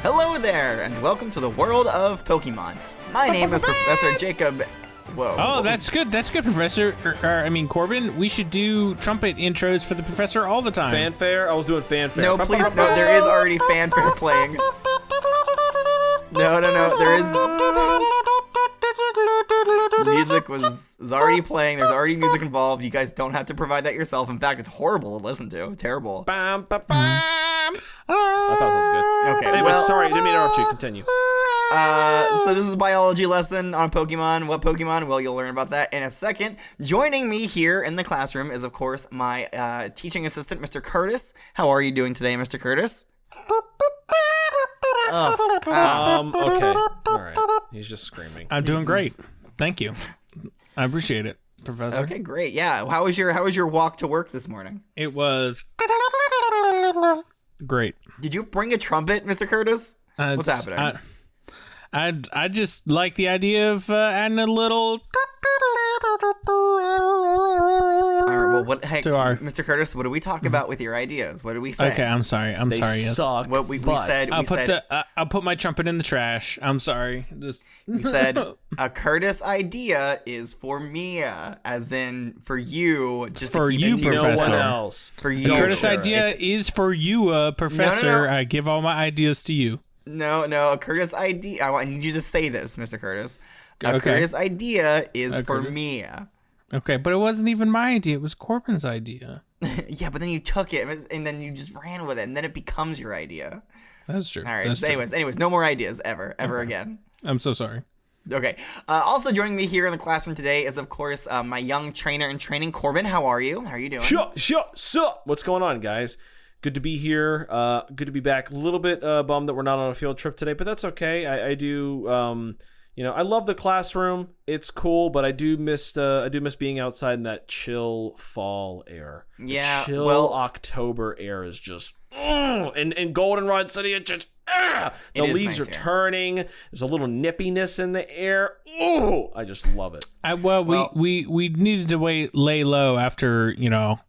Hello there, and welcome to the world of Pokemon. My name is Professor Jacob. Whoa. Oh, that's good. That's good, Professor. Corbin. We should do trumpet intros for the professor all the time. Fanfare? I was doing fanfare. No, please, no. There is already fanfare playing. No. There is. The music was already playing. There's already music involved. You guys don't have to provide that yourself. In fact, it's horrible to listen to. Terrible. Bam, ba, bam. I thought that was good. Okay. Anyway, sorry, didn't mean to interrupt you. Continue. So this is a biology lesson on Pokemon. What Pokemon? Well, you'll learn about that in a second. Joining me here in the classroom is, of course, my teaching assistant, Mr. Curtis. How are you doing today, Mr. Curtis? Okay. All right. He's just screaming. I'm doing great. Thank you. I appreciate it, Professor. Okay, great. Yeah. How was your walk to work this morning? It was great. Did you bring a trumpet, Mr. Curtis? What's happening? I just like the idea of adding a little. All right, well, Mr. Curtis, what do we talk about with your ideas? What did we say? Okay, I'm sorry. They Yes. suck. What we said. I'll put my trumpet in the trash. I'm sorry. We said a Curtis idea is for Mia, as in for you, just for to keep you, it to Professor. yourself. No one else. For you, The Curtis sure. idea is for you, Professor. No. I give all my ideas to you. No, a Curtis idea. I need you to say this, Mr. Curtis. A Okay. Curtis idea is for Curtis. Mia. Okay, but it wasn't even my idea. It was Corbin's idea. Yeah, but then you took it and then you just ran with it, and then it becomes your idea. That's true. All right. That's So true. anyways, no more ideas ever again. I'm so sorry. Okay. Also joining me here in the classroom today is, of course, my young trainer in training, Corbin. How are you? How are you doing? Sure. What's going on, guys? Good to be here. Good to be back. A little bit bummed that we're not on a field trip today, but that's okay. I do. I love the classroom. It's cool, but I do miss being outside in that chill fall air. Yeah, the chill October air is just, and Goldenrod City, it just. The leaves nice are here. turning. There's a little nippiness in the air. Ooh, I just love it. We needed to lay low after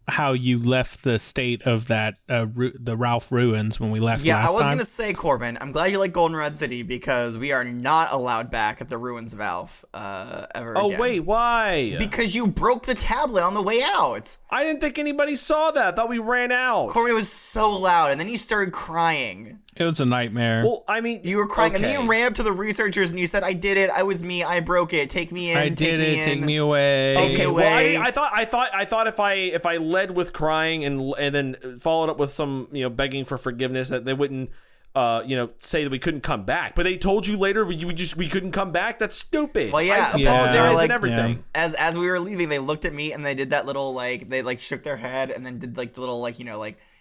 how you left the state of that the Ralph ruins when we left. Yeah, last I was time. gonna say, Corbin, I'm glad you like Goldenrod City because we are not allowed back at the ruins of Alf ever again. Oh wait, why? Because you broke the tablet on the way out. I didn't think anybody saw that. I thought we ran out. Corbin, it was so loud, and then you started crying. It was a nightmare. Well, I mean, You were crying, and then okay. you ran up to the researchers and you said, "I did it. I was me. I broke it. Take me in. I take did me it. in. Take me away. Okay, Well, I thought if I led with crying and then followed up with some begging for forgiveness, that they wouldn't say that we couldn't come back. But they told you later we couldn't come back. That's stupid. Well, yeah, I they were apologize like- and everything. As we were leaving, they looked at me and they did that little they shook their head and then did the little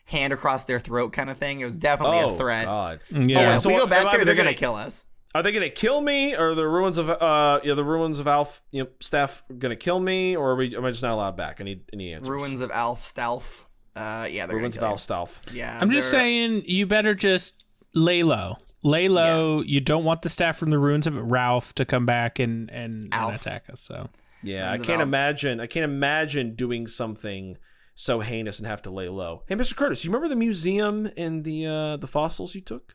hand across their throat kind of thing. It was definitely a threat. God. Yeah. If we go back am I- there, they're gonna kill us. Are they gonna kill me, or the ruins of Alf staff gonna kill me, or am I just not allowed back? I need answers. Ruins of Alf Stalf. Yeah, they're Ruins of gonna Alf kill staff. you. Yeah, I'm just saying you better just lay low. Lay low. You don't want the staff from the ruins of Ralph to come back and attack us. So Yeah, Ruins I of can't Alf. imagine. I can't imagine doing something so heinous and have to lay low. Hey, Mr. Curtis, you remember the museum and the fossils you took?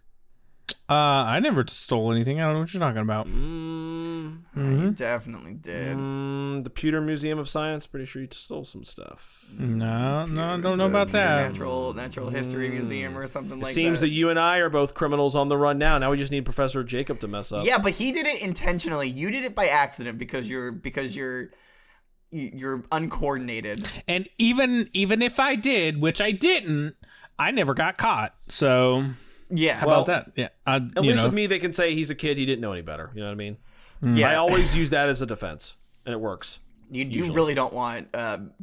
I never stole anything. I don't know what you're talking about. You definitely did. The Pewter Museum of Science. Pretty sure you stole some stuff. No, I don't know about that. Natural History Museum or something like that. Seems that you and I are both criminals on the run now. Now we just need Professor Jacob to mess up. Yeah, but he did it intentionally. You did it by accident because you're uncoordinated. And even if I did, which I didn't, I never got caught. So Yeah. how about that? Yeah, At least with me, they can say he's a kid. He didn't know any better. You know what I mean? Yeah. I always use that as a defense, and it works. You really don't want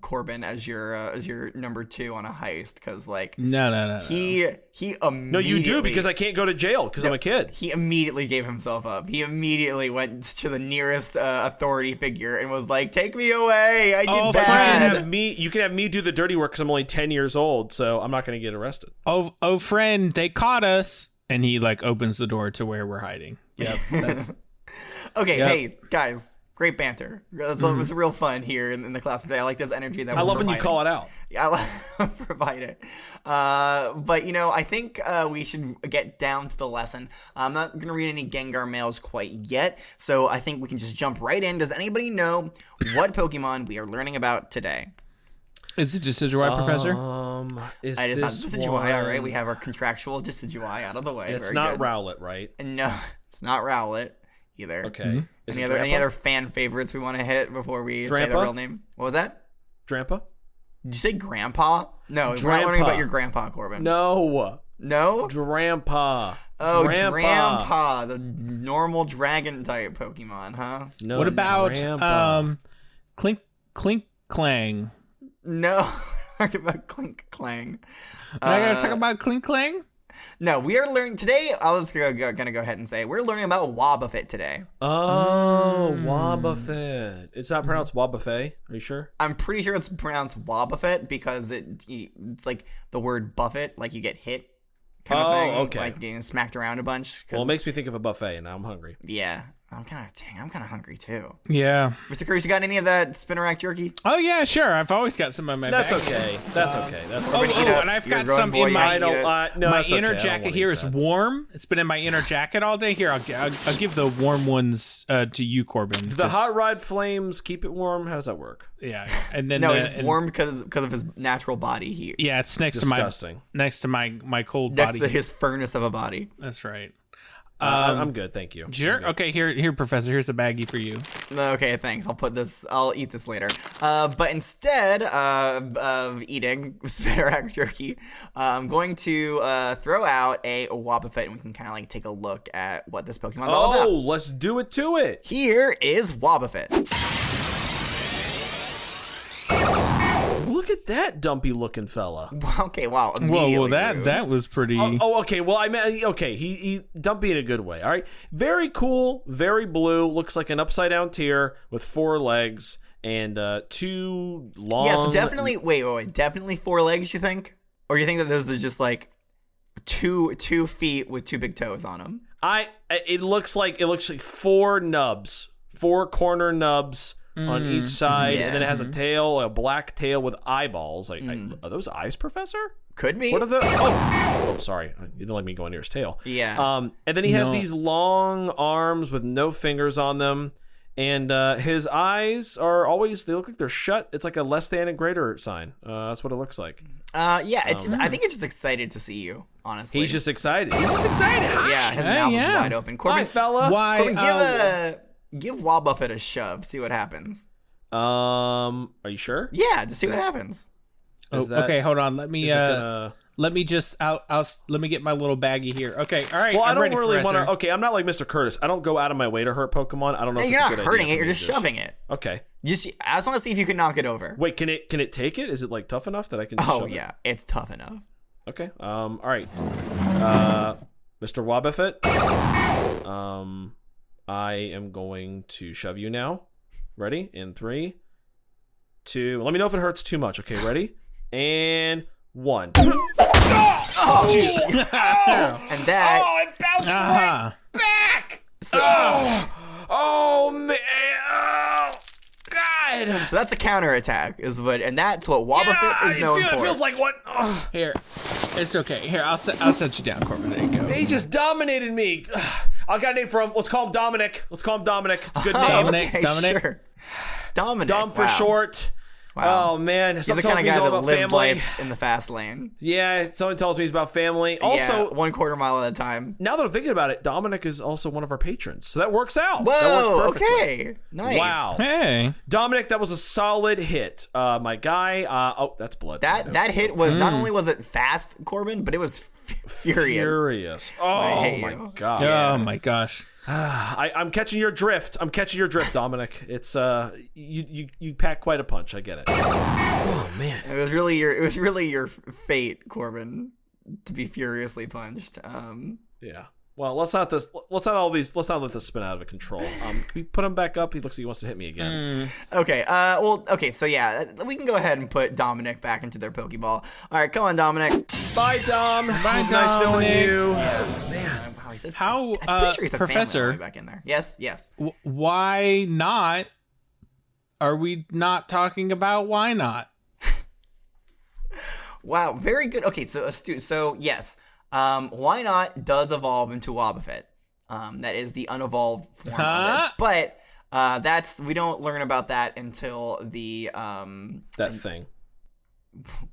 Corbin as your number 2 on a heist because no. he immediately No, you do, because I can't go to jail because I'm a kid. He immediately gave himself up. He immediately went to the nearest authority figure and was like, "Take me away! I did bad." You can have me do the dirty work because I'm only 10 years old, so I'm not going to get arrested. Oh, friend, they caught us. And he opens the door to where we're hiding. Yep. Okay, Yep. hey guys, Great banter. It was real fun here in the class today. I like this energy that I love when you call it out. Yeah, I provide it. But, I think we should get down to the lesson. I'm not going to read any Gengar mails quite yet, so I think we can just jump right in. Does anybody know what Pokemon we are learning about today? Is it Decidueye, Professor? Is It is not this Decidueye, one... all right? We have our contractual Decidueye out of the way. It's Very not good. Rowlet, right? No, it's not Rowlet either. Okay. Is it Any other fan favorites we want to hit before we say the Drampa? real name? What was that? Drampa? Did you say Grandpa? No, we're not learning about your Grandpa, Corbin. No. No? Drampa. Oh, Drampa. Drampa, the normal dragon type Pokemon, huh? No. What about Drampa. Clink Clang? No, talking about Clink Clang. Am I gonna talk about Clink Clang? No, we are learning today. I was gonna go ahead and say we're learning about Wobbuffet today. Oh, Wobbuffet. It's not pronounced Wobbuffet. Are you sure? I'm pretty sure it's pronounced Wobbuffet because it's like the word buffet, like you get hit kind of thing. Okay. Like getting smacked around a bunch. Well, it makes me think of a buffet, and now I'm hungry. Yeah. I'm kind of hungry too. Yeah. Mr. Curtis, you got any of that Spinnerack jerky? Oh yeah, sure. I've always got some in my That's bag. okay. That's okay. That's Oh, okay. eat up. and I've You're a got grown some boy, in you my have to eat it. No, my that's okay. inner I don't jacket wanna here eat is that. warm. It's been in my inner jacket all day. Here, I'll give the warm ones to you, Corbin. The hot rod flames keep it warm. How does that work? Yeah, and then No, it's warm because of his natural body heat. Yeah, it's Disgusting. next to my cold Next body. to his furnace of a body. That's right. I'm good, thank you. Sure. I'm good. Okay. Here, Professor. Here's a baggie for you. Okay, thanks. I'll eat this later. But instead of eating Spinnerack jerky, I'm going to throw out a Wobbuffet and we can kind of like take a look at what this Pokemon's all about. Oh, let's do it to it. Here is Wobbuffet. Look at that dumpy looking fella. Okay, wow. Whoa, Immediately rude. that was pretty. Oh, okay. Well, I meant okay. He dumpy in a good way. All right. Very cool. Very blue. Looks like an upside down tear with 4 legs and 2 long. Yeah, so definitely. Wait. Definitely 4 legs. You think, or you think that those are just like two feet with 2 big toes on them? It looks like 4 nubs, 4 corner nubs on each side, Yeah. and then it has a tail, a black tail with eyeballs. Like, are those eyes, Professor? Could be. What are the? Oh, sorry. You didn't let me go near his tail. Yeah. And then he has No. these long arms with no fingers on them, and his eyes are always. They look like they're shut. It's like a less than and greater sign. That's what it looks like. Yeah. I think it's just excited to see you. Honestly. He's just excited. He's just excited. Hi. Yeah. His Hey, mouth is yeah. wide open. Hi, Corbin, fella. Why? Corbin, give Wobbuffet a shove. See what happens. Are you sure? Yeah, just see what happens. Is that- okay, hold on. Let me is it gonna- let me just let me get my little baggie here. Okay, all right. Well, I'm I don't ready, really want to. Professor. Okay, I'm not like Mr. Curtis. I don't go out of my way to hurt Pokemon. I don't know. Hey, if you're it's a not good hurting idea it. for You're me just to shoving it. Okay. I just want to see if you can knock it over. Wait, can it take it? Is it like tough enough that I can? Oh shove it? yeah, it's tough enough. Okay. All right. Mr. Wobbuffet. I am going to shove you now. Ready? In 3, 2. Let me know if it hurts too much. Okay, ready? And 1. Oh, and that. Oh, it bounced Uh-huh. back. So, Oh man. Oh, God. so that's a counterattack, and that's what Wobbuffet is known for. It feels like what? Oh, Here, it's okay. Here, I'll set you down, Corbin. There you go. he just dominated me. I got a name for him. Let's call him Dominic. It's a good name. Dominic. Okay, Dominic? sure. Dominic. Dom for wow. short. Wow. Oh man, He's the kind of guy that lives life in the fast lane. Yeah, someone tells me he's about family. Also, yeah, 1/4 mile at a time. now that I'm thinking about it, Dominic is also one of our patrons, so that works out. that Whoa, works perfectly. okay. Nice. Wow. Hey. Dominic, that was a solid hit. My guy. Oh, that's blood. That hit was not only was it fast, Corbin, but it was furious. Furious. I Oh hate my you. god. Oh my gosh. I'm catching your drift. Dominic. It's you pack quite a punch. I get it. Oh man. It was really your fate, Corbin, to be furiously punched. Yeah. Well, let's not let this spin out of control. Can we put him back up? He looks like he wants to hit me again. Okay. So yeah, we can go ahead and put Dominic back into their Pokeball. All right, come on, Dominic. Bye, Dom. Bye, It was nice knowing Dominic. you. Man, wow, he said. How, I'm pretty sure he said Professor, family all the way back in there. Yes. why not? Are we not talking about why not? Wow, very good. Okay, so astute. So yes, why not does evolve into Wobbuffet. That is the unevolved form of it. But we don't learn about that until the that thing.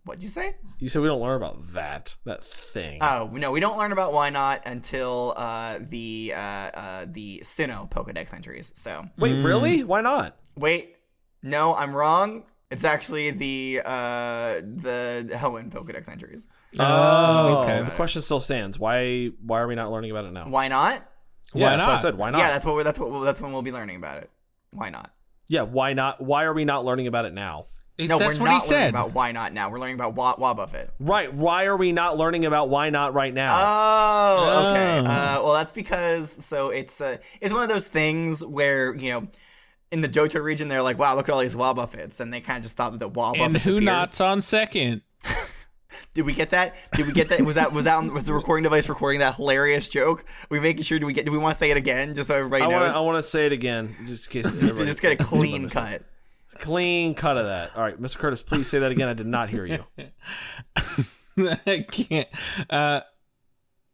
What'd you say? You said we don't learn about that thing. Oh no, we don't learn about why not until the Sinnoh Pokedex entries. So wait, really? Why not? wait, no, I'm wrong. It's actually the Hoenn Pokedex entries. Oh, okay. The question still stands. Why are we not learning about it now? Why not? Yeah, Why that's not? what I said. Why not? Yeah, that's when we'll be learning about it. Why not? Yeah, why not? Why are we not learning about it now? No, That's we're what he not learning said. about why not now. We're learning about Wobbuffet. Right. Why are we not learning about why not right now? Oh, okay. Well, that's because it's one of those things where in the Johto region they're like, wow, look at all these Wobbuffets, and they kind of just thought that Wobbuffets And who appears. nots on second? Did we get that? Was the recording device recording that hilarious joke? Are we making sure? Do we want to say it again just so everybody knows? I want to say it again just in case. just get a clean cut. Clean cut of that. All right, Mr. Curtis, please say that again. I did not hear you. I can't.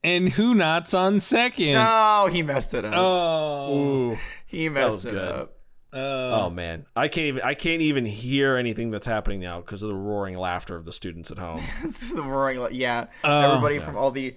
And who nots on second? Oh, he messed it up. Oh, Ooh. He messed That it was good. up. Oh man, I can't even hear anything that's happening now because of the roaring laughter of the students at home. This is the roaring. Yeah, everybody from all the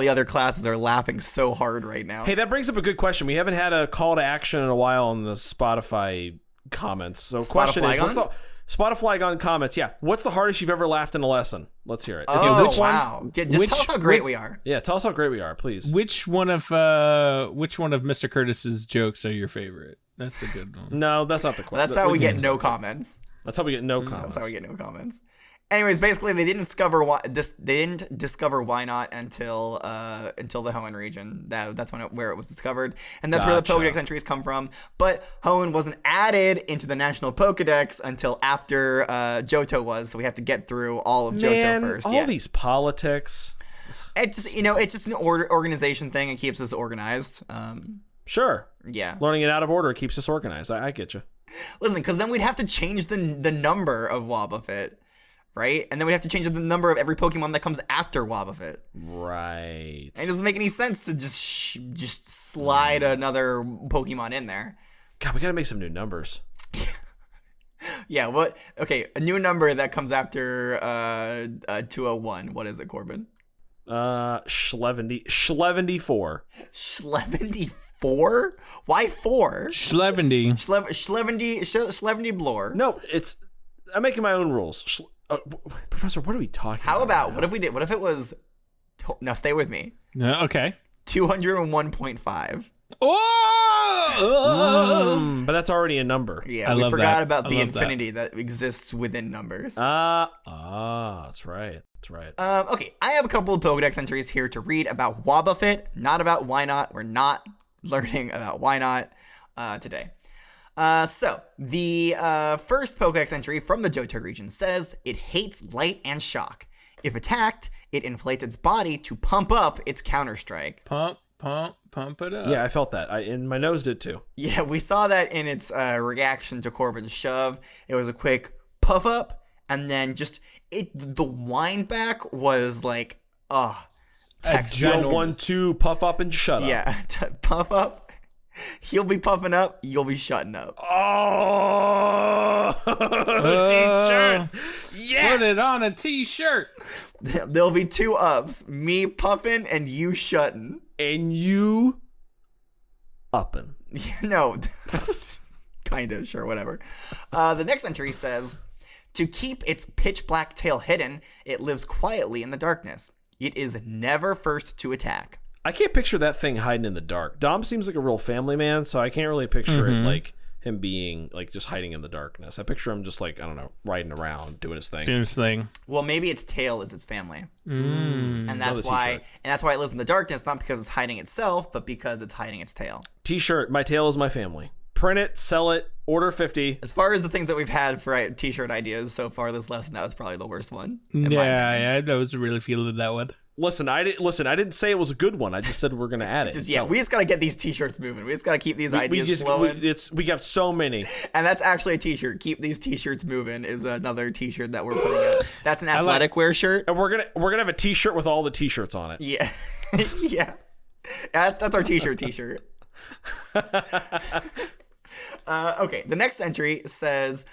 other classes are laughing so hard right now. Hey, that brings up a good question. We haven't had a call to action in a while on the Spotify comments. So question is, what's the Spotify comments? Yeah, what's the hardest you've ever laughed in a lesson? Let's hear it. Is it this one? Wow! Just tell us how great we are. Yeah, tell us how great we are, please. which one of Mr. Curtis's jokes are your favorite? That's a good one. No, that's not the question. That's how we get no comments. That's how we get no comments. That's how we get no comments. Anyways, basically, they didn't discover why not until the Hoenn region. That's where it was discovered, and that's where the Gotcha. Pokedex entries come from. But Hoenn wasn't added into the National Pokedex until after Johto was, so we have to get through all of Johto first. All these politics. It's just an organization thing. It keeps us organized. Sure. Yeah. Learning it out of order keeps us organized. I get you. Listen, because then we'd have to change the number of Wobbuffet. Right? And then we'd have to change the number of every Pokemon that comes after Wobbuffet. Right. It doesn't make any sense to just slide another Pokemon in there. God, we gotta make some new numbers. Yeah, what? Okay, a new number that comes after 201. What is it, Corbin? 74. 74? Why 4? Schlevendy. Schlevendy Blore. No, I'm making my own rules. Professor, what are we talking about? How about, what if it was, now stay with me, Okay. 201.5. Oh! But that's already a number. Yeah, I we love forgot that. about I the love that. infinity that exists within numbers. That's right. That's right. Okay, I have a couple of Pokedex entries here to read about Wobbuffet, not about why not. We're not learning about why not today. So, the first Pokedex entry from the Johto region says it hates light and shock. If attacked, it inflates its body to pump up its counter-strike. Pump it up. Yeah, I felt that. And my nose did too. Yeah, we saw that in its reaction to Corbin's shove. It was a quick puff up, and then the wind back was like, text. ginormous. 1, 2, puff up and shut up. Yeah, puff up. He'll be puffing up, you'll be shutting up. Oh, t-shirt. Yes. Put it on a t-shirt. There'll be 2 ups, me puffing and you shutting. And you upping. No, kind of, sure, whatever. The next entry says, to keep its pitch black tail hidden, it lives quietly in the darkness. It is never first to attack. I can't picture that thing hiding in the dark. Dom seems like a real family man, so I can't really picture it like him being like just hiding in the darkness. I picture him just like, I don't know, riding around, doing his thing. Do this thing. Well, maybe its tail is its family. And that's why it lives in the darkness, not because it's hiding itself, but because it's hiding its tail. T-shirt, my tail is my family. Print it, sell it, order 50. As far as the things that we've had for t-shirt ideas so far this lesson, that was probably the worst one. in my opinion. Yeah, I was really feeling that one. Listen, I didn't say it was a good one. I just said we're gonna add it. We just gotta get these T-shirts moving. We just gotta keep these ideas flowing. We got so many, and that's actually a T-shirt. Keep these T-shirts moving is another T-shirt that we're putting out. That's an athletic wear shirt, and we're gonna have a T-shirt with all the T-shirts on it. Yeah, yeah. That's our T-shirt. Okay, the next entry says,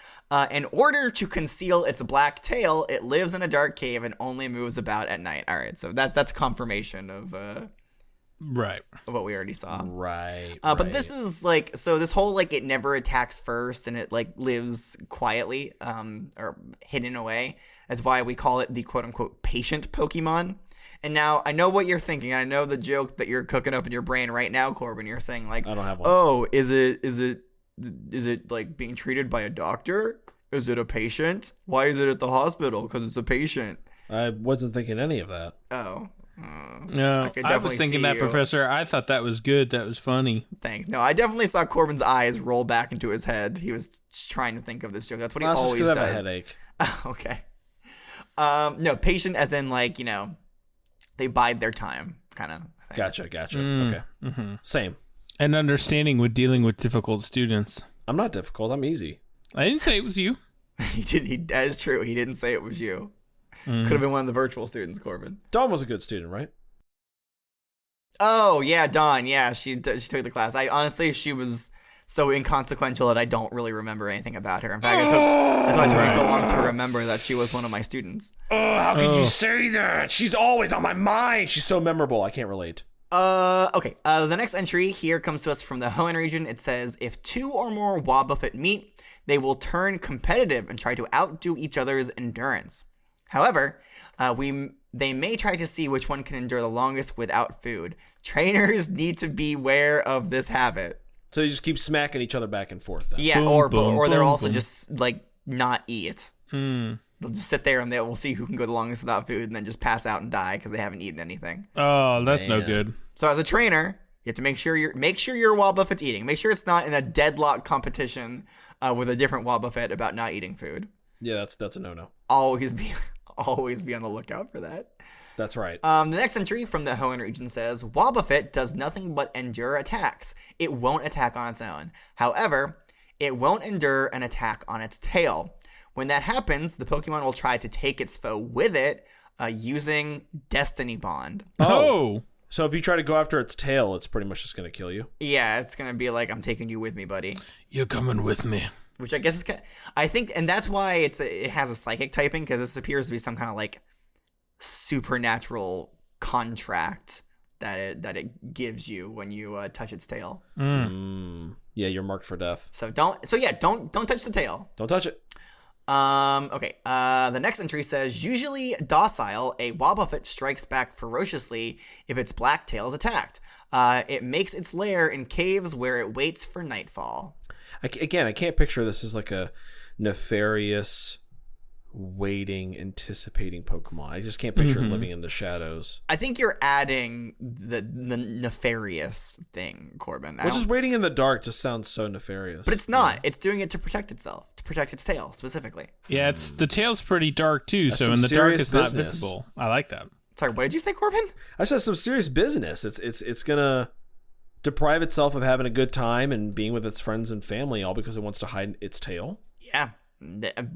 in order to conceal its black tail, it lives in a dark cave and only moves about at night. All right, so that's confirmation of right what we already saw. Right. But this is like, so this whole like it never attacks first and it like lives quietly or hidden away. That's why we call it the quote unquote patient Pokemon. And now I know what you're thinking. I know the joke that you're cooking up in your brain right now, Corbin. You're saying like, I don't have one. Oh, is it like being treated by a doctor? Is it a patient? Why is it at the hospital? Because it's a patient. I wasn't thinking any of that. Oh. No, I was thinking that, Professor. I thought that was good. That was funny. Thanks. No, I definitely saw Corbin's eyes roll back into his head. He was trying to think of this joke. That's what he always does. I have a headache. Okay. No, patient as in like, you know, they bide their time kind of thing. Gotcha. Okay. Mm-hmm. Same. And understanding with dealing with difficult students. I'm not difficult. I'm easy. I didn't say it was you. That is true. He didn't say it was you. Could have been one of the virtual students, Corbin. Dawn was a good student, right? Oh, yeah, Dawn. Yeah, she took the class. She was so inconsequential that I don't really remember anything about her. In fact, that's why it took me so long to remember that she was one of my students. Oh, how could you say that? She's always on my mind. She's so memorable. I can't relate. Okay. The next entry here comes to us from the Hoenn region. It says, if 2 or more Wobbuffet meet, they will turn competitive and try to outdo each other's endurance. However, they may try to see which one can endure the longest without food. Trainers need to beware of this habit. So they just keep smacking each other back and forth then. Yeah, or they'll also just like not eat. They'll just sit there and they will see who can go the longest without food and then just pass out and die because they haven't eaten anything. Oh, that's no good. So as a trainer, you have to make sure your Wobbuffet's eating. Make sure it's not in a deadlock competition with a different Wobbuffet about not eating food. Yeah, that's a no-no. Always be on the lookout for that. That's right. The next entry from the Hoenn region says, Wobbuffet does nothing but endure attacks. It won't attack on its own. However, it won't endure an attack on its tail. When that happens, the Pokemon will try to take its foe with it using Destiny Bond. Oh. So if you try to go after its tail, it's pretty much just going to kill you? Yeah, it's going to be like, I'm taking you with me, buddy. You're coming with me. Which I guess is kind of, I think, and that's why it has a psychic typing, because this appears to be some kind of like supernatural contract that it gives you when you touch its tail. Yeah, you're marked for death. So don't touch the tail. Don't touch it. Okay. The next entry says, usually docile, a Wobbuffet strikes back ferociously if its black tail is attacked. It makes its lair in caves where it waits for nightfall. I can't picture this as like a nefarious, waiting, anticipating Pokemon. I just can't picture it living in the shadows. I think you're adding the nefarious thing, Corbin. Well, just waiting in the dark just sounds so nefarious. But it's not. It's doing it to protect itself, to protect its tail specifically. Yeah, the tail's pretty dark too, so in the dark it's not visible. I like that. Sorry, what did you say, Corbin? I said some serious business. It's gonna deprive itself of having a good time and being with its friends and family, all because it wants to hide its tail. Yeah.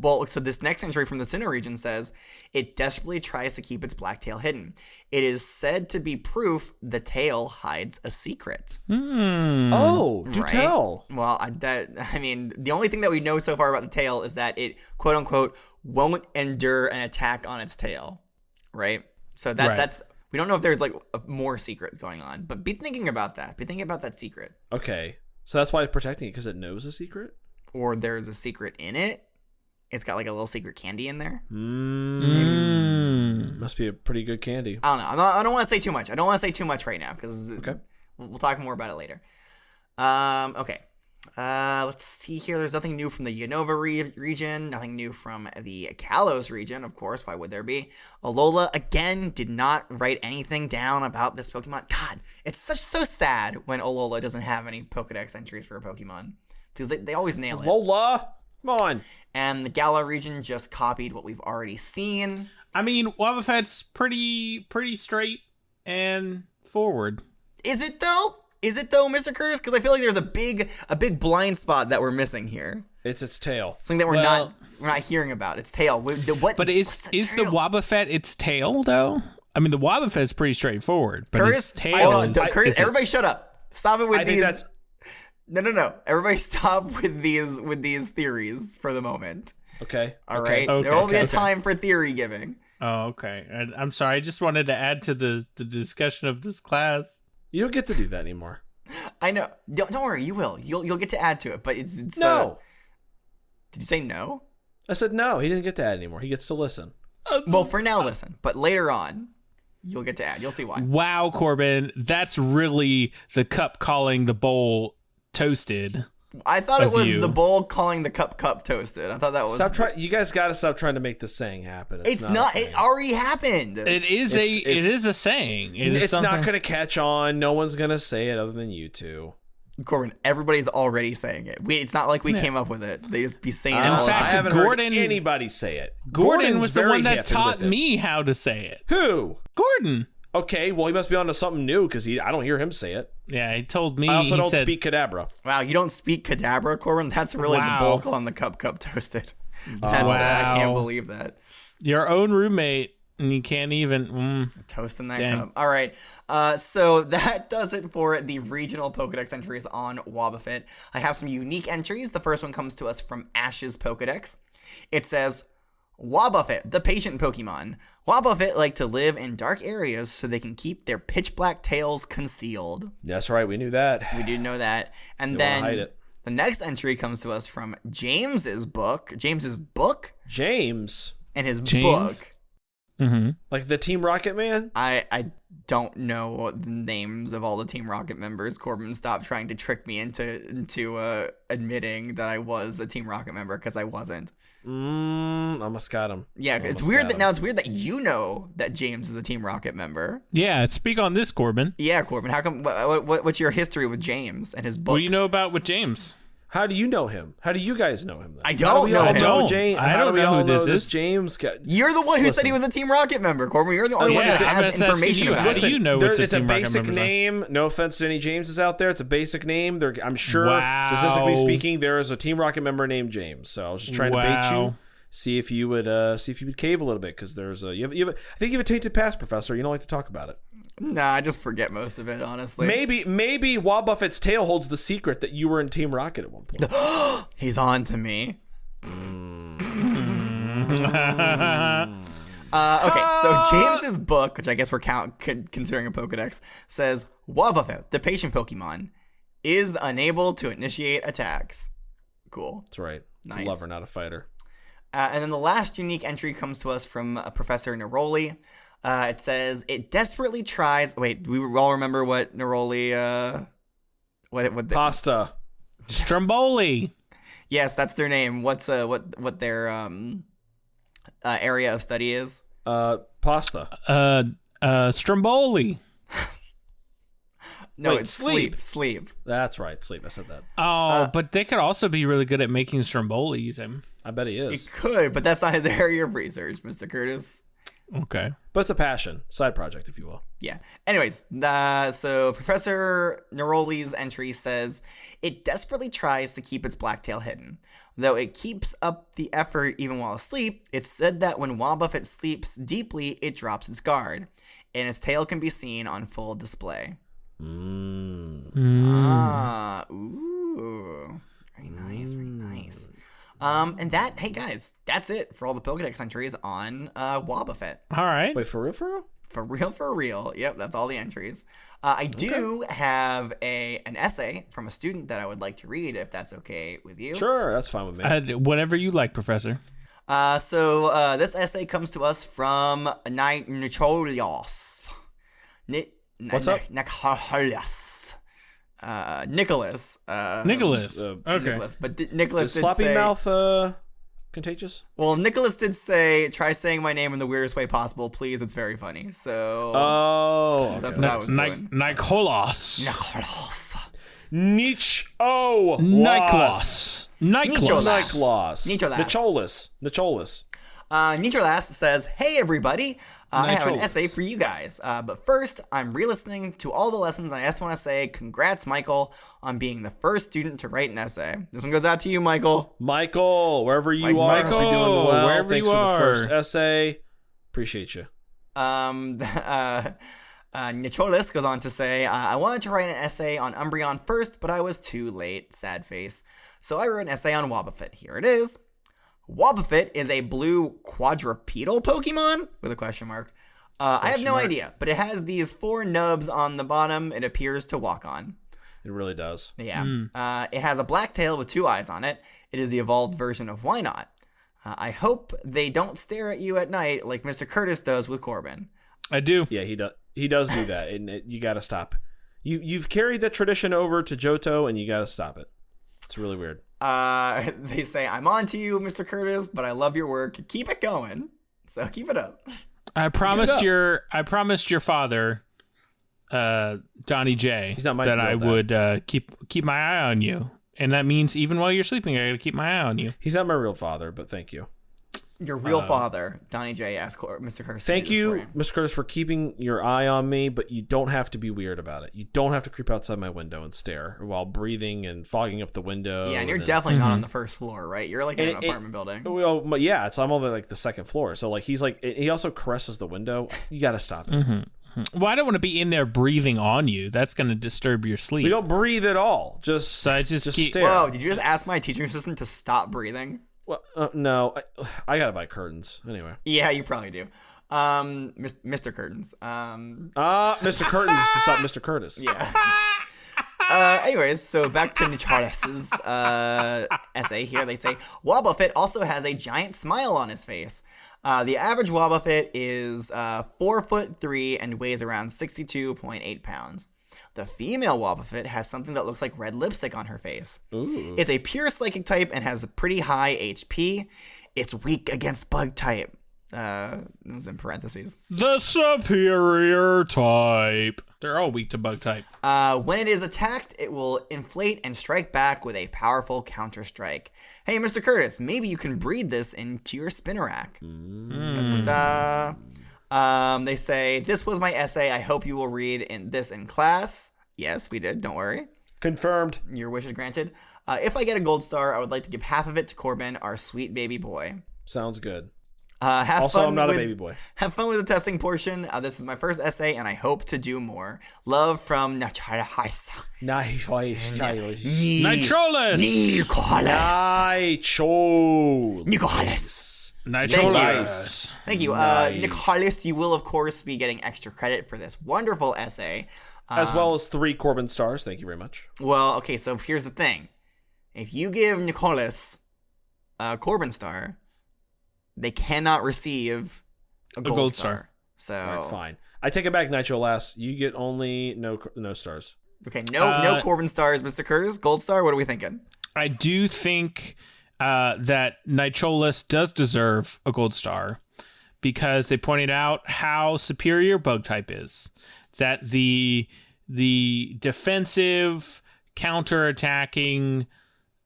Well, so this next entry from the Sinnoh region says, it desperately tries to keep its black tail hidden. It is said to be proof the tail hides a secret. Oh, do tell. Well, the only thing that we know so far about the tail is that it, quote unquote, won't endure an attack on its tail, right? So that's, we don't know if there's like more secrets going on, but be thinking about that. Be thinking about that secret. Okay, so that's why it's protecting it, because it knows a secret? Or there's a secret in it. It's got like a little secret candy in there. Must be a pretty good candy. I don't know. I don't want to say too much. I don't want to say too much right now because we'll talk more about it later. Okay. Let's see here. There's nothing new from the Unova region. Nothing new from the Kalos region, of course. Why would there be? Alola, again, did not write anything down about this Pokemon. God, it's so sad when Alola doesn't have any Pokedex entries for a Pokemon. Because they always nail it. Alola! Come on. And the Galar region just copied what we've already seen. I mean, Wobbuffet's pretty straight and forward. Is it though? Is it though, Mr. Curtis? Because I feel like there's a big blind spot that we're missing here. It's its tail. Something that we're not hearing about. Its tail. But is the Wobbuffet its tail though? I mean, the Wobbuffet is pretty straightforward. But Curtis, its tail Curtis, everybody shut up. Stop it with these. That's... No. Everybody stop with these theories for the moment. Okay. All right. There will be a time for theory giving. Oh, okay. I'm sorry. I just wanted to add to the discussion of this class. You don't get to do that anymore. I know. Don't worry. You will. You'll get to add to it. But it's no. Did you say no? I said no. He didn't get to add anymore. He gets to listen. Well, for now, listen. But later on, you'll get to add. You'll see why. Wow, Corbin, that's really the cup calling the bowl toasted. I thought it was the bowl calling the cup toasted. I thought that was. You guys got to stop trying to make this saying happen. It's not. It already happened. It is a saying. It's not going to catch on. No one's going to say it other than you two. Corbin, everybody's already saying it. It's not like we came up with it. They just be saying it all the time. I haven't heard anybody say it. Gordon was the one that taught me how to say it. Who? Gordon. Okay, well, he must be onto something new because I don't hear him say it. Yeah, he told me. I also don't speak Kadabra. Wow, you don't speak Kadabra, Corbin? That's really the bowl calling the cup toasted. I can't believe that. Your own roommate, and you can't even toasting that cup. All right. So that does it for the regional Pokedex entries on Wobbuffet. I have some unique entries. The first one comes to us from Ash's Pokedex. It says, Wobbuffet, the patient Pokemon. Wobbuffet like to live in dark areas so they can keep their pitch black tails concealed. That's right. We knew that. We did know that. And then hide it. The next entry comes to us from James's book. James. And his book. Mm-hmm. Like the Team Rocket Man? I don't know the names of all the Team Rocket members. Corbin, stop trying to trick me into admitting that I was a Team Rocket member, because I wasn't. Almost got him. Yeah, it's weird that you know that James is a Team Rocket member. Yeah, speak on this, Corbin. Yeah, Corbin. How come? What's your history with James and his book? What do you know about with James? How do you know him? How do you guys know him then? I don't know him. I don't know who this is. James. You're the one who said he was a Team Rocket member, Corbin. You're the only one that has information about it. How do you know it's a basic name. No offense to any Jameses out there. It's a basic name. I'm sure, statistically speaking, there is a Team Rocket member named James. So I was just trying to bait you. See if you would cave a little bit, because there's I think you have a tainted past, Professor. You don't like to talk about it. Nah, I just forget most of it, honestly. Maybe Wobbuffet's tail holds the secret that you were in Team Rocket at one point. He's on to me. Okay, so James's book, which I guess we're considering a Pokedex, says Wobbuffet, the patient Pokemon, is unable to initiate attacks. Cool. That's right. It's nice. A lover, not a fighter. And then the last unique entry comes to us from Professor Neroli. It says it desperately tries. Wait, do we all remember what Neroli? Pasta. Stromboli. Yes, that's their name. What's what their area of study is? Pasta. Stromboli. No, it's sleep. That's right, sleep. I said that. Oh, but they could also be really good at making Strombolis. I bet he is. He could, but that's not his area of research, Mr. Curtis. Okay. But it's a passion, side project, if you will. Yeah. Anyways, so Professor Neroli's entry says, it desperately tries to keep its black tail hidden. Though it keeps up the effort even while asleep, it's said that when Wobbuffet sleeps deeply, it drops its guard, and its tail can be seen on full display. Ooh. Very nice, very nice. And that, hey guys, that's it for all the Pokedex entries on Wobbuffet. All right. Wait, for real? For real. Yep, that's all the entries. I do have an essay from a student that I would like to read, if that's okay with you. Sure, that's fine with me. Whatever you like, Professor. So this essay comes to us from Nicholios. What's up? Nicholas. Nicholas. Okay. Nicholas, but Nicholas did sloppy say, mouth contagious? Well, Nicholas did say, try saying my name in the weirdest way possible, please. It's very funny. So that's what I was doing. Nicholas. Nicholas. Nitrolas says, "Hey everybody, I have an Nitrolas. essay for you guys. But first, I'm re-listening to all the lessons, and I just want to say congrats, Michael, on being the first student to write an essay. This one goes out to you, Michael. Michael, wherever you are, hope you're doing well. Wherever Thanks you for the are. first essay. Appreciate you. Nicholas goes on to say, I wanted to write an essay on Umbreon first, but I was too late. Sad face. So I wrote an essay on Wobbuffet. Here it is. Wobbuffet is a blue quadrupedal Pokemon? With a question mark. I have no idea, but it has these 4 nubs on the bottom it appears to walk on. It really does. Yeah. It has a black tail with 2 eyes on it. It is the evolved version of Why Not. I hope they don't stare at you at night like Mr. Curtis does with Corbin. I do. Yeah, he does. He does do that, and you got to stop. You've carried that tradition over to Johto, and you got to stop it. It's really weird. They say, I'm on to you, Mr. Curtis, but I love your work. Keep it going. So keep it up. I promised your father, Donnie J, He's not my that real I dad. would keep my eye on you, and that means even while you're sleeping, I got to keep my eye on you. He's not my real father, but thank you. Your real father, Donnie J, asked Mr. Curtis. to Thank do this you, for you. Mr. Curtis, for keeping your eye on me, but you don't have to be weird about it. You don't have to creep outside my window and stare while breathing and fogging up the window. Yeah, and you're then- definitely not on the first floor, right? You're like in an apartment building. Well, but yeah, I'm on like the second floor. So like he also caresses the window. You got to stop it. Well, I don't want to be in there breathing on you. That's going to disturb your sleep. We don't breathe at all. So I just keep- stare. Whoa, did you just ask my teaching assistant to stop breathing? Well, no, I gotta buy curtains anyway. Yeah, you probably do. Mr. Curtains. Mr. Curtains to stop Mr. Curtis. Yeah. Anyways, so back to Nicholas's essay here. They say, Wobbuffet also has a giant smile on his face. The average Wobbuffet is 4'3" and weighs around 62.8 pounds. The female Wobbuffet has something that looks like red lipstick on her face. Ooh. It's a pure psychic type and has a pretty high HP. It's weak against bug type. It was in parentheses. The superior type. They're all weak to bug type. When it is attacked, it will inflate and strike back with a powerful counter strike. Hey, Mr. Curtis, maybe you can breed this into your Spinnerack. They say, this was my essay. I hope you will read this in class. Yes, we did. Don't worry. Confirmed. Your wish is granted. If I get a gold star, I would like to give half of it to Corbin, our sweet baby boy. Sounds good. Have Also, fun I'm not with, a baby boy. Have fun with the testing portion. This is my first essay, and I hope to do more. Love from Nicholas. Nice. Nitrolas! Nicholas. Nitrolas. Thank you. Nice. Nicholas, you will, of course, be getting extra credit for this wonderful essay. As well as 3 Corbin stars. Thank you very much. Well, okay, so here's the thing. If you give Nicholas a Corbin star, they cannot receive a gold star. So, All right, fine. I take it back, Nitro Lass. You get only no stars. okay, no Corbin stars, Mr. Curtis. Gold star, what are we thinking? I do think that Nitrolas does deserve a gold star because they pointed out how superior bug type is. That the defensive, counter-attacking,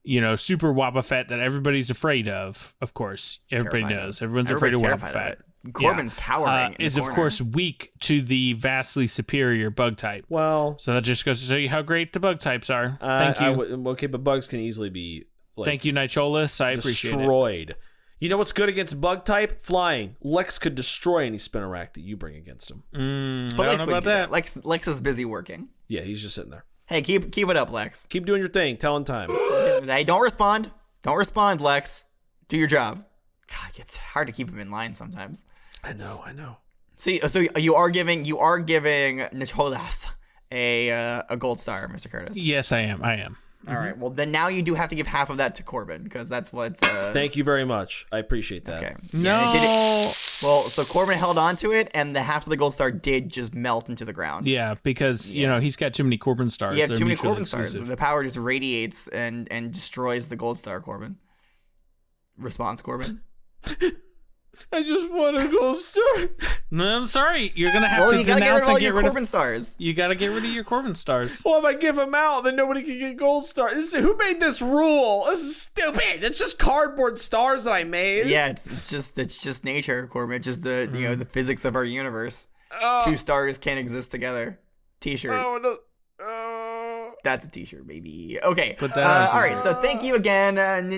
super Wobbuffet that everybody's afraid of course. Everybody Terrified knows. of. Everyone's afraid of terrified Wobbuffet. it. Corbin's cowering. in the is, of corner. course, weak to the vastly superior bug type. Well, So that just goes to show you how great the bug types are. Thank you. Okay, but bugs can easily be Thank you, Nitrolas. I appreciate it. destroyed. You know what's good against bug type? Flying. Lex could destroy any Spinnerack that you bring against him. But I Lex don't know wouldn't about do that. that. Lex is busy working. Yeah, he's just sitting there. Hey, keep it up, Lex. Keep doing your thing. Telling time. Hey, don't respond. Don't respond, Lex. Do your job. God, it's hard to keep him in line sometimes. I know. So you are giving Nicholas a gold star, Mr. Curtis. Yes, I am. All right. Well, then now you do have to give half of that to Corbin because that's what's. Thank you very much. I appreciate that. Okay. No. Yeah, it did well, so Corbin held on to it, and the half of the gold star did just melt into the ground. Yeah, because he's got too many Corbin stars. You have They're too many mutually Corbin stars. exclusive. The power just radiates and destroys the gold star, Corbin. Response, Corbin. I just want a gold star. No, I'm sorry. You're gonna have Well, to you gotta get rid denounce of all and your get rid of. Corbin stars. You gotta get rid of your Corbin stars. Well, if I give them out, then nobody can get gold stars. Who made this rule? This is stupid. It's just cardboard stars that I made. Yeah, it's just nature, Corbin. It's just the the physics of our universe. Two stars can't exist together. T-shirt. Oh, no. That's a T-shirt, baby. Okay. Put that on all right. So thank you again,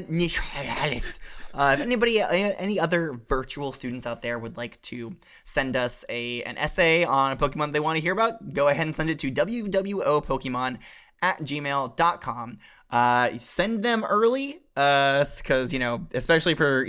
Nicholas. If anybody, any other virtual students out there would like to send us an essay on a Pokemon they want to hear about, go ahead and send it to wwopokemon@gmail.com. Send them early, because especially for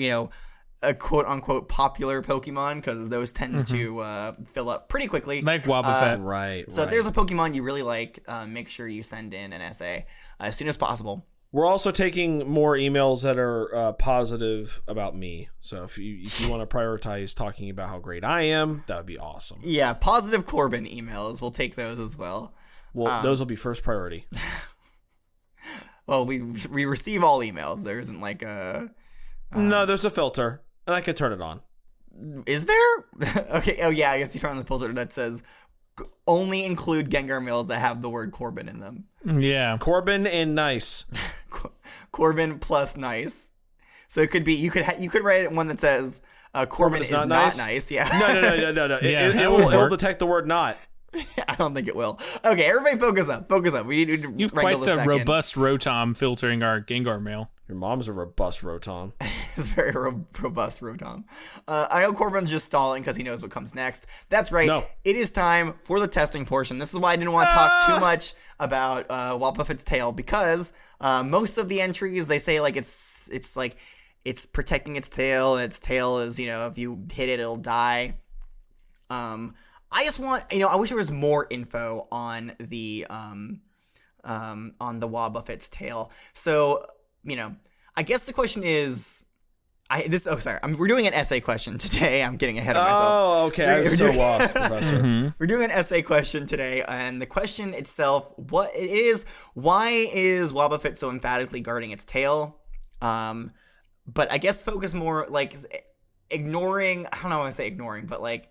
a quote unquote popular Pokemon, because those tend to fill up pretty quickly. Like Wobbuffet. Right. So if there's a Pokemon you really like, make sure you send in an essay as soon as possible. We're also taking more emails that are positive about me. So if you want to prioritize talking about how great I am, that would be awesome. Yeah, positive Corbin emails. We'll take those as well. Well, those will be first priority. Well, we receive all emails. There isn't like a... No, there's a filter, and I can turn it on. Is there? Okay. Oh, yeah. I guess you turn on the filter that says only include Gengar mails that have the word Corbin in them. Yeah. Corbin and nice. Corbin plus nice. So it could be you could write one that says Corbin is not nice. Yeah. No. Yeah, It will detect the word not. I don't think it will. Okay, everybody focus up. We need to You've wrangle quite this the back robust Rotom filtering our Gengar mail. Your mom's a robust Rotom. It's very robust, Rotom. I know Corbin's just stalling because he knows what comes next. That's right. No. It is time for the testing portion. This is why I didn't want to talk too much about Wobbuffet's tail, because most of the entries, they say like it's like it's protecting its tail, and its tail is, if you hit it, it'll die. I just want, I wish there was more info on the Wobbuffet's tail. So, I guess the question is, we're doing an essay question today. I'm getting ahead of myself. Oh, okay. I was so lost, Professor. We're doing an essay question today, and the question itself, why is Wobbuffet so emphatically guarding its tail? But I guess focus more, like, ignoring, I don't know how to say ignoring, but, like,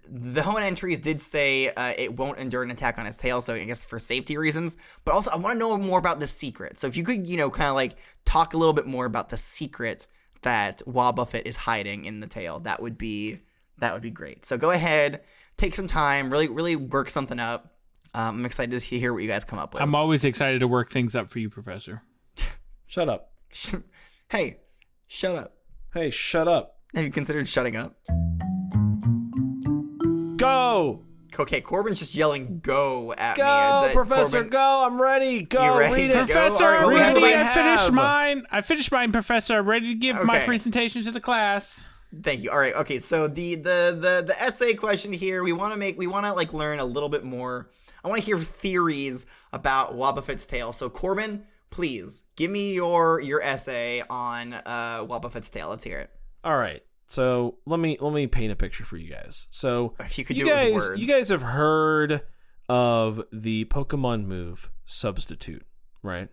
the home entries did say it won't endure an attack on its tail, so I guess for safety reasons. But also, I want to know more about the secret. So if you could, kind of like talk a little bit more about the secret that Wobbuffet is hiding in the tail, that would be great. So go ahead, take some time, really work something up. I'm excited to hear what you guys come up with. I'm always excited to work things up for you, Professor. Shut up. Hey, shut up. Hey, shut up. Have you considered shutting up? Go! Okay, Corbin's just yelling "go" at me. Go, Professor, Corbin? go! I'm ready. Go, You ready? read it. Go. Professor, All right, well, we have to ready? wait. I finished mine. Professor. I'm ready to give my Okay. presentation to the class. Thank you. All right. Okay. So the essay question here, we want to like learn a little bit more. I want to hear theories about Wobbuffet's tail. So Corbin, please give me your essay on Wobbuffet's tail. Let's hear it. All right. So let me paint a picture for you guys. So If you could do it with words. you guys have heard of the Pokemon move Substitute, right?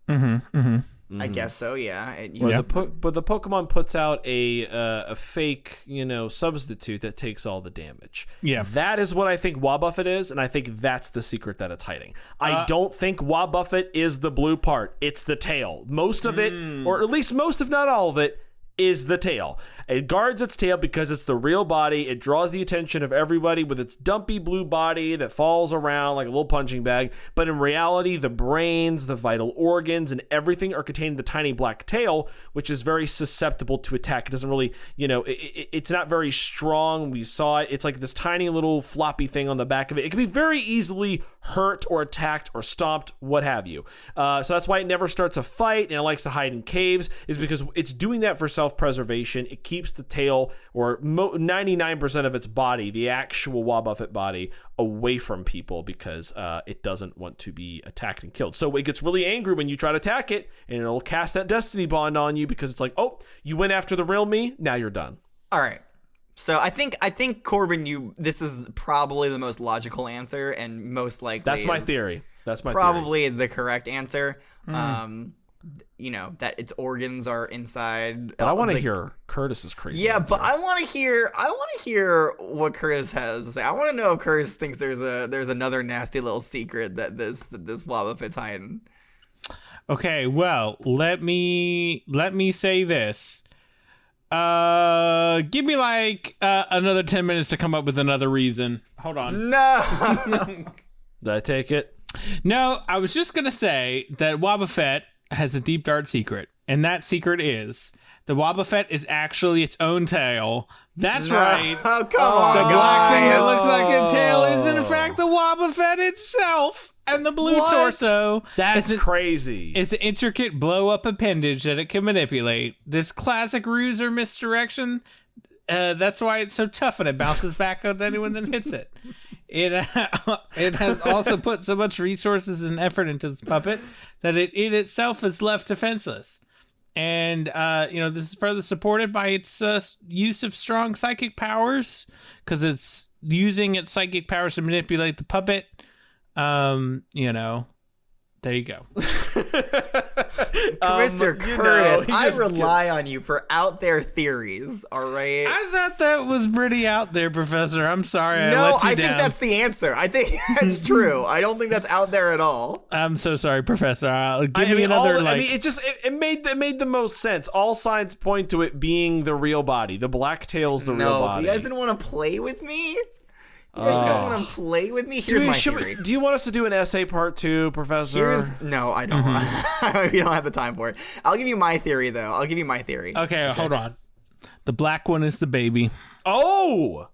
I guess so. Yeah. But the Pokemon puts out a fake, substitute that takes all the damage. Yeah. That is what I think Wobbuffet is, and I think that's the secret that it's hiding. I don't think Wobbuffet is the blue part. It's the tail. Most of it, or at least most, if not all of it, is the tail. It guards its tail because it's the real body. It draws the attention of everybody with its dumpy blue body that falls around like a little punching bag. But in reality, the brains, the vital organs, and everything are contained in the tiny black tail, which is very susceptible to attack. It doesn't really, it's not very strong. We saw it. It's like this tiny little floppy thing on the back of it. It can be very easily hurt or attacked or stomped, what have you. So that's why it never starts a fight, and it likes to hide in caves, is because it's doing that for self-preservation. It keeps the tail, or 99% of its body, the actual Wobbuffet body, away from people because it doesn't want to be attacked and killed. So it gets really angry when you try to attack it, and it'll cast that destiny bond on you because it's like, oh, you went after the real me, now you're done. All right. So I think Corbin, this is probably the most logical answer and most likely. That's my theory. That's my probably the correct answer. that its organs are inside. But I want to hear Curtis's crazy. Yeah, answer. but I want to hear what Curtis has to say. I want to know if Curtis thinks there's another nasty little secret that this Wobbuffet's hiding. Okay, well, let me say this. Give me like another 10 minutes to come up with another reason. Hold on. No. Did I take it? No, I was just gonna say that Wobbuffet has a deep dark secret, and that secret is the Wobbuffet is actually its own tail. That's right. Oh, come on, The black thing that guys. looks like a tail is in fact the Wobbuffet itself. And the blue What? torso. That's crazy. It's an intricate blow-up appendage that it can manipulate. This classic ruse or misdirection, that's why it's so tough and it bounces back on anyone that hits it. It has also put so much resources and effort into this puppet that it itself is left defenseless. And, this is further supported by its use of strong psychic powers, because it's using its psychic powers to manipulate the puppet. There you go. Mr. Curtis, I rely on you for out there theories, all right? I thought that was pretty out there, Professor. I'm sorry I No, let you I down. think that's the answer. I think that's true. I don't think that's out there at all. I'm so sorry, Professor. Give me another, it made the most sense. All signs point to it being the real body. The black tail's the real No, body. you guys didn't want to play with me? You guys don't want to play with me? Here's my theory. Do you want us to do an essay part 2, Professor? No, I don't. We don't have the time for it. I'll give you my theory, though. Okay, hold on. The black one is the baby. Oh!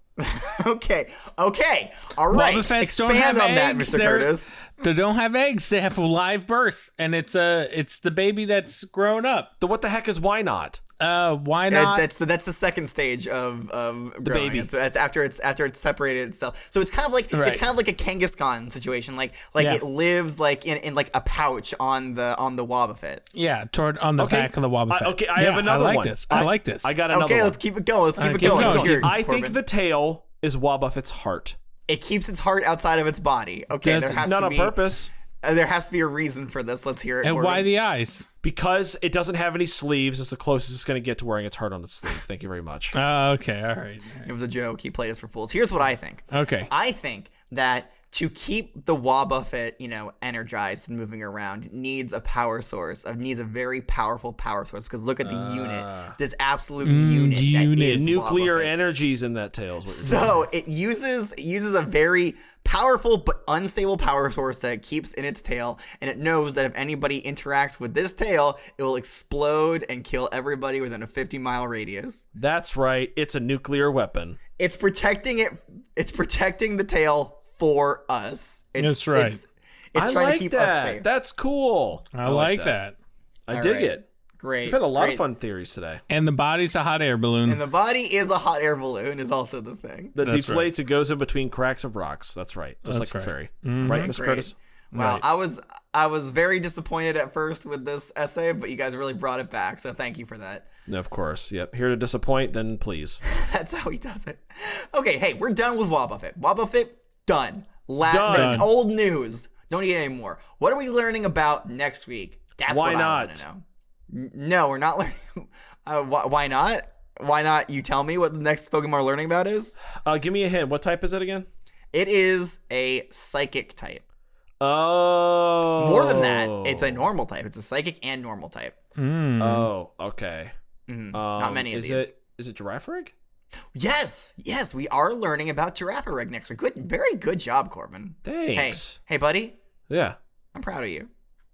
Okay. All right. Wobbuffets don't Expand have on that, eggs. Mr. Curtis. They don't have eggs. They have a live birth, and it's the baby that's grown up. What the heck is why not? Why not? That's the second stage of the growing. baby. It's after it's separated itself. So it's kind of like Right. it's kind of like a Kangaskhan situation. Like Yeah. it lives like in like a pouch on the Wobbuffet. Yeah, on the back of the Wobbuffet. I have another one. one. I like this. I got another Okay, one. let's keep it going. Let's keep it keep going. going. Let's hear it, I Corbin. think the tail is Wobbuffet's heart. It keeps its heart outside of its body. Okay, Yes, there has Not to on be purpose. there has to be a reason for this. Let's hear it. And Corbin. why the eyes? Because it doesn't have any sleeves. It's the closest it's going to get to wearing its heart on its sleeve. Thank you very much. Okay, all right. It was a joke. He played us for fools. Here's what I think. Okay. I think that to keep the Wobbuffet, energized and moving around, it needs a power source. It needs a very powerful power source. Because look at the unit, this absolute unit that is Nuclear Wobbuffet. energies in that tail. Is what you're So it uses a very powerful but unstable power source that it keeps in its tail, and it knows that if anybody interacts with this tail, it will explode and kill everybody within a 50-mile radius. That's right. It's a nuclear weapon. It's protecting it. It's protecting the tail for us. That's right. It's I trying like to keep that. us safe. That's cool. I like that. I All dig right. it. Great. We've had a lot great. of fun theories today. And the body's a hot air balloon. And the body is a hot air balloon is also the thing. That That's deflates, it goes in between cracks of rocks. That's right. Just That's like a right. fairy. Right, Miss Great. Curtis? Wow, Right. I was very disappointed at first with this essay, but you guys really brought it back, so thank you for that. Of course. Yep. Here to disappoint, then please. That's how he does it. Okay, hey, we're done with Wobbuffet. Wobbuffet, done. Done. Old news. Don't need any more. What are we learning about next week? That's Why what I not? want to know. No, we're not learning. Why not? Why not? You tell me what the next Pokemon we're learning about is. Give me a hint. What type is it again? It is a psychic type. Oh. More than that, it's a normal type. It's a psychic and normal type. Oh, okay. Not many of these. Is it Girafarig? Yes, we are learning about Girafarig next week. Very good job, Corbin. Thanks. Hey, buddy, Yeah. I'm proud of you.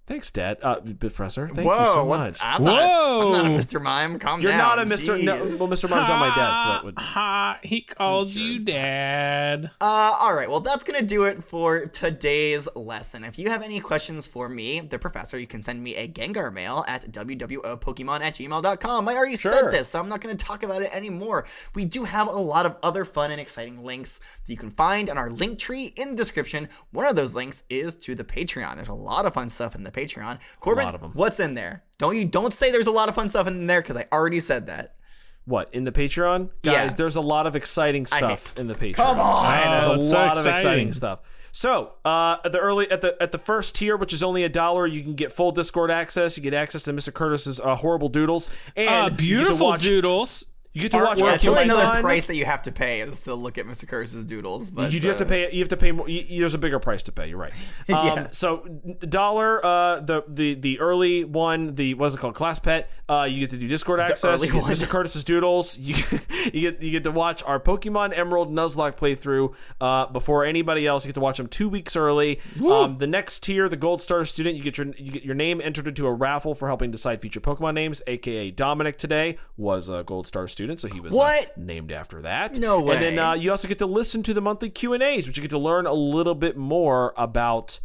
Thanks, Dad. Professor. Thank Whoa, you so what- much. I'm not a Mr. Mime. Calm You're down. not a Mr. No, Jeez. well, Mr. Mime's not my dad, so that would. Ha, he calls you dad. All right, well, that's going to do it for today's lesson. If you have any questions for me, the professor, you can send me a Gengar mail at wwopokemon@gmail.com. I already said this, so I'm not going to talk about it anymore. We do have a lot of other fun and exciting links that you can find on our link tree in the description. One of those links is to the Patreon. There's a lot of fun stuff in the Patreon. Corbin, lot of 'em. what's in there? Don't say there's a lot of fun stuff in there, because I already said that. What, in the Patreon? Guys, Yeah. there's a lot of exciting stuff in the Patreon. Come on! There's Oh, a it's so lot of exciting. exciting stuff. So, at the first tier, which is only $1, you can get full Discord access. You get access to Mr. Curtis's horrible doodles and beautiful doodles. You get to watch. Yeah, it's really another price that you have to pay is to look at Mr. Curtis's doodles. But you do have to pay. You have to pay more. There's a bigger price to pay. You're right. So $1. The early one. What's it called? Class Pet. You get to do Discord access. You get Mr. Curtis's doodles. You get to watch our Pokemon Emerald Nuzlocke playthrough before anybody else. You get to watch them 2 weeks early. The next tier, the Gold Star student, you get your name entered into a raffle for helping decide future Pokemon names. AKA Dominic today was a Gold Star student. So he was named after that. No way. And then you also get to listen to the monthly Q&As, which you get to learn a little bit more about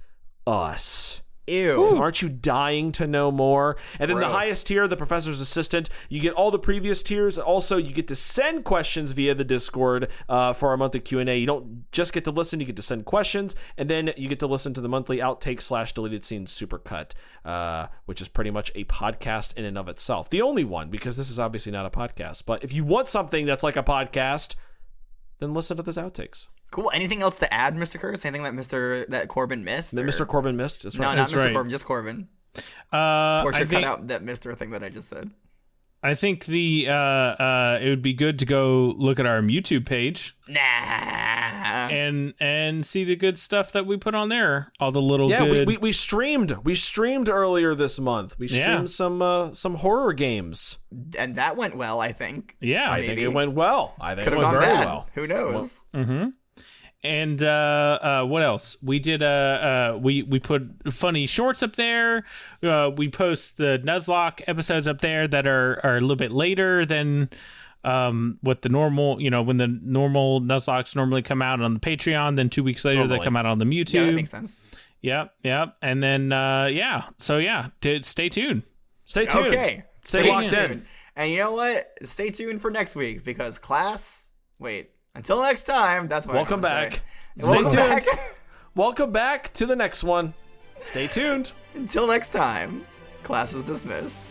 us. Ew. Aren't you dying to know more? And then Gross. the highest tier, the professor's assistant, you get all the previous tiers. Also, you get to send questions via the Discord for our monthly Q&A. You don't just get to listen, you get to send questions, and then you get to listen to the monthly outtake / deleted scenes supercut, which is pretty much a podcast in and of itself. The only one, because this is obviously not a podcast. But if you want something that's like a podcast, then listen to those outtakes. Cool. Anything else to add, Mr. Curtis? Anything that Corbin missed? That Mr. Corbin missed? That's right. No, not That's Mr. right. Corbin, just Corbin. Cut out that Mr. thing that I just said. I think it would be good to go look at our YouTube page. And see the good stuff that we put on there. All the little good... we streamed earlier this month. We streamed some horror games. And that went well, I think. Yeah. I think it went well. I think Could it have went gone very bad. well. Who knows? And what else? We did we put funny shorts up there. We post the Nuzlocke episodes up there that are a little bit later than what the normal, when the normal Nuzlocks normally come out on the Patreon, then 2 weeks later they come out on the Mewtwo. Yeah, that makes sense. Yep. And then stay tuned. Stay tuned. Okay. Stay locked in. And you know what? Stay tuned for next week because until next time, that's what Welcome I'm back. Say. Welcome back. Welcome back to the next one. Stay tuned. Until next time, class is dismissed.